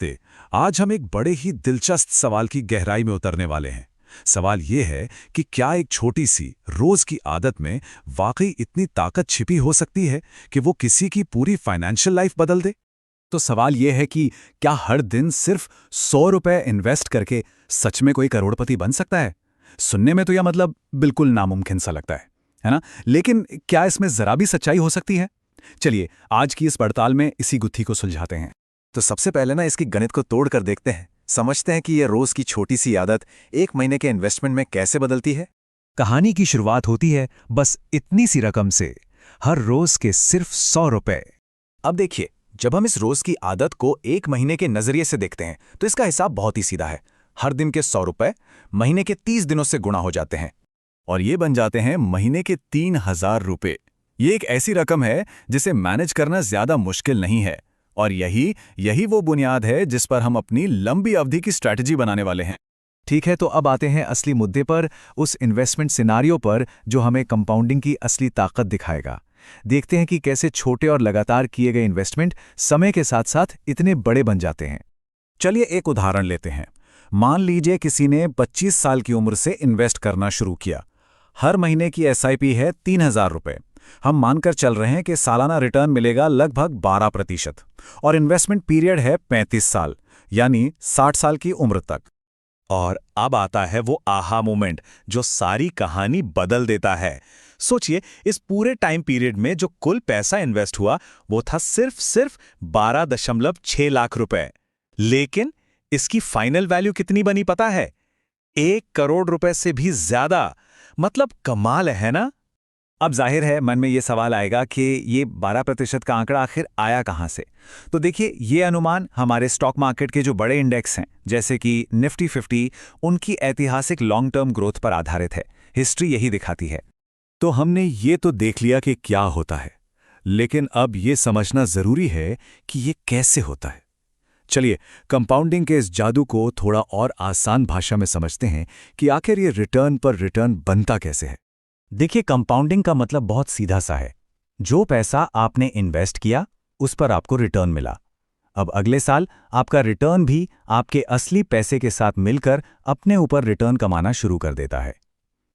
नमस्ते। आज हम एक बड़े ही दिलचस्प सवाल की गहराई में उतरने वाले हैं। सवाल ये है कि क्या एक छोटी सी रोज की आदत में वाकई इतनी ताकत छिपी हो सकती है कि वो किसी की पूरी फाइनेंशियल लाइफ बदल दे। तो सवाल यह है कि क्या हर दिन सिर्फ 100 रुपए इन्वेस्ट करके सच में कोई करोड़पति बन सकता है? सुनने में तो यह मतलब बिल्कुल नामुमकिन सा लगता है ना? लेकिन क्या इसमें जरा भी सच्चाई हो सकती है? चलिए आज की इस पड़ताल में इसी गुत्थी को सुलझाते हैं। तो सबसे पहले ना इसकी गणित को तोड़ कर देखते हैं, समझते हैं कि यह रोज की छोटी सी आदत एक महीने के इन्वेस्टमेंट में कैसे बदलती है। कहानी की शुरुआत होती है बस इतनी सी रकम से, हर रोज के सिर्फ 100 रुपए। अब देखिए, जब हम इस रोज की आदत को एक महीने के नजरिए से देखते हैं तो इसका हिसाब बहुत ही सीधा है। हर दिन के 100 रुपए महीने के 30 दिनों से गुणा हो जाते हैं और ये बन जाते हैं महीने के 3000 रुपए। ये एक ऐसी रकम है जिसे मैनेज करना ज्यादा मुश्किल नहीं है, और यही वो बुनियाद है जिस पर हम अपनी लंबी अवधि की स्ट्रैटेजी बनाने वाले हैं। ठीक है, तो अब आते हैं असली मुद्दे पर, उस इन्वेस्टमेंट सिनारियो पर जो हमें कंपाउंडिंग की असली ताकत दिखाएगा। देखते हैं कि कैसे छोटे और लगातार किए गए इन्वेस्टमेंट समय के साथ साथ इतने बड़े बन जाते हैं। चलिए एक उदाहरण लेते हैं। मान लीजिए किसी ने 25 साल की उम्र से इन्वेस्ट करना शुरू किया। हर महीने की एसआईपी है 3000 रुपए। हम मानकर चल रहे हैं कि सालाना रिटर्न मिलेगा लगभग 12% और इन्वेस्टमेंट पीरियड है 35 साल, यानी 60 साल की उम्र तक। और अब आता है वो आहा मोमेंट जो सारी कहानी बदल देता है। सोचिए, इस पूरे टाइम पीरियड में जो कुल पैसा इन्वेस्ट हुआ वो था सिर्फ 12.6 लाख रुपए। लेकिन इसकी फाइनल वैल्यू कितनी बनी पता है? 1 करोड़ रुपए से भी ज्यादा। मतलब कमाल है ना? अब जाहिर है मन में ये सवाल आएगा कि ये 12% का आंकड़ा आखिर आया कहाँ से। तो देखिए, ये अनुमान हमारे स्टॉक मार्केट के जो बड़े इंडेक्स हैं जैसे कि निफ्टी 50, उनकी ऐतिहासिक लॉन्ग टर्म ग्रोथ पर आधारित है। हिस्ट्री यही दिखाती है। तो हमने ये तो देख लिया कि क्या होता है, लेकिन अब ये समझना जरूरी है कि ये कैसे होता है। चलिए कंपाउंडिंग के इस जादू को थोड़ा और आसान भाषा में समझते हैं कि आखिर ये रिटर्न पर रिटर्न बनता कैसे है। देखिए, कंपाउंडिंग का मतलब बहुत सीधा सा है। जो पैसा आपने इन्वेस्ट किया उस पर आपको रिटर्न मिला। अब अगले साल आपका रिटर्न भी आपके असली पैसे के साथ मिलकर अपने ऊपर रिटर्न कमाना शुरू कर देता है।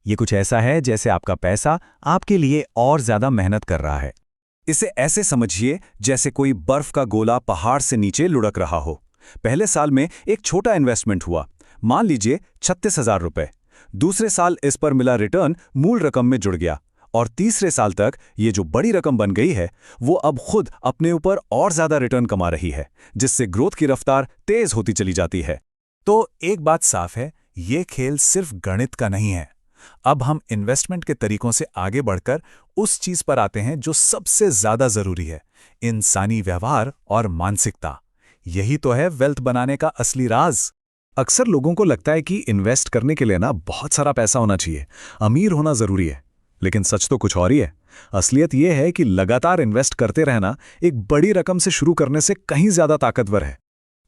ये कुछ ऐसा है जैसे आपका पैसा आपके लिए और ज्यादा मेहनत कर रहा है। इसे ऐसे समझिए जैसे कोई बर्फ का गोला पहाड़ से नीचे लुढ़क रहा हो। पहले साल में एक छोटा इन्वेस्टमेंट हुआ, मान लीजिए 36,000 रुपए। दूसरे साल इस पर मिला रिटर्न मूल रकम में जुड़ गया, और तीसरे साल तक ये जो बड़ी रकम बन गई है वो अब खुद अपने ऊपर और ज्यादा रिटर्न कमा रही है, जिससे ग्रोथ की रफ्तार तेज होती चली जाती है। तो एक बात साफ है, ये खेल सिर्फ गणित का नहीं है। अब हम इन्वेस्टमेंट के तरीकों से आगे बढ़कर उस चीज पर आते हैं जो सबसे ज्यादा जरूरी है, इंसानी व्यवहार और मानसिकता। यही तो है वेल्थ बनाने का असली राज। अक्सर लोगों को लगता है कि इन्वेस्ट करने के लिए ना बहुत सारा पैसा होना चाहिए, अमीर होना जरूरी है, लेकिन सच तो कुछ और ही है। असलियत यह है कि लगातार इन्वेस्ट करते रहना एक बड़ी रकम से शुरू करने से कहीं ज्यादा ताकतवर है।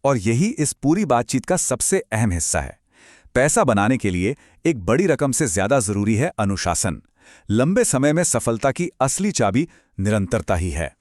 और यही इस पूरी बातचीत का सबसे अहम हिस्सा है। पैसा बनाने के लिए एक बड़ी रकम से ज्यादा जरूरी है अनुशासन। लंबे समय में सफलता की असली चाबी निरंतरता ही है।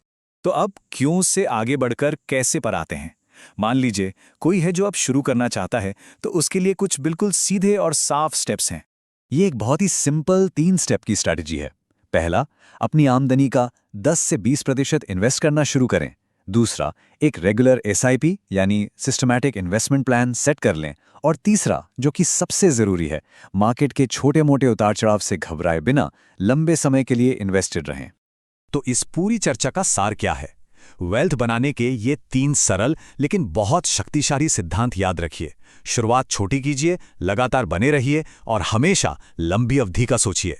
तो अब क्यों से आगे बढ़कर कैसे पर आते हैं। मान लीजिए कोई है जो अब शुरू करना चाहता है, तो उसके लिए कुछ बिल्कुल सीधे और साफ स्टेप्स हैं। ये एक बहुत ही सिंपल 3 स्टेप की स्ट्रैटेजी है। पहला, अपनी आमदनी का 10 से 20% इन्वेस्ट करना शुरू करें। दूसरा, एक रेगुलर एसआईपी यानी सिस्टमैटिक इन्वेस्टमेंट प्लान सेट कर लें। और तीसरा, जो कि सबसे जरूरी है, मार्केट के छोटे मोटे उतार चढ़ाव से घबराए बिना लंबे समय के लिए इन्वेस्टेड रहें। तो इस पूरी चर्चा का सार क्या है? वेल्थ बनाने के ये 3 सरल लेकिन बहुत शक्तिशाली सिद्धांत याद रखिए। शुरुआत छोटी कीजिए, लगातार बने रहिए और हमेशा लंबी अवधि का सोचिए।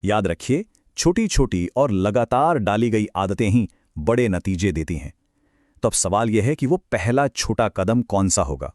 याद रखिए, छोटी छोटी और लगातार डाली गई आदतें ही बड़े नतीजे देती हैं। तो अब सवाल यह है कि वो पहला छोटा कदम कौन सा होगा।